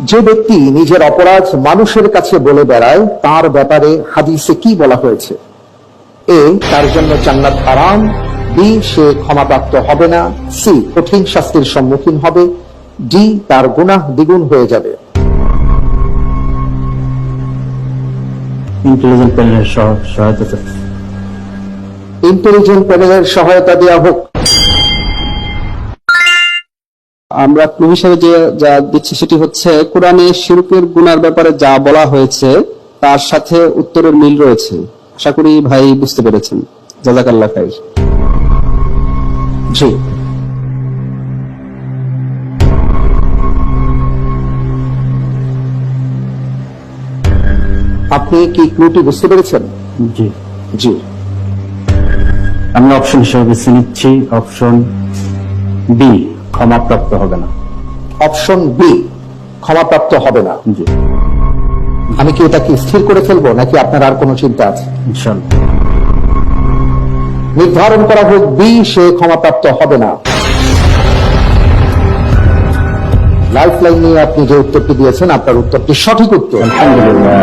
যে ব্যক্তি নিজের অপরাধ মানুষের কাছে বলে বেড়ায় তার ব্যাপারে হাদিসে কি বলা হয়েছে? এ, তার জন্য জান্নাত হারাম। বি, সে ক্ষমাপ্রাপ্ত হবে না। সি, কঠিন শাস্তির সম্মুখীন হবে। ডি, তার গুনাহ দ্বিগুণ হয়ে যাবে। ইন্টেলিজেন্ট প্যানেলের সহায়তা। ইন্টেলিজেন্ট প্যানেলের সহায়তা দেওয়া হোক। আমরা ক্লু হিসেবে যা দিচ্ছি সেটি হচ্ছে কোরআনে শিরকের গুনার ব্যাপারে যা বলা হয়েছে তার সাথে উত্তরের মিল রয়েছে। আশা করি ভাই বুঝতে পেরেছেন। জাযাকাল্লাহ খাইর। জি, আপনি কি ক্লুটি বুঝতে পেরেছেন? জি, জি, আমি অপশন হিসেবে বেছে নিচ্ছি অপশন বি, ক্ষমাপ্রাপ্ত হবে না। অপশন বি, ক্ষমাপ্রাপ্ত হবে না। জি, আমি কি এটা কি স্থির করে ফেলবো নাকি আপনার আর কোনো চিন্তা আছে? ইনশাআল্লাহ। নির্ধারণ করা হোক বি, সে ক্ষমাপ্রাপ্ত হবে না। লাইফ লাইন নিয়ে আপনি যে উত্তরটি দিয়েছেন আপনার উত্তরটি সঠিক উত্তর। আলহামদুলিল্লাহ।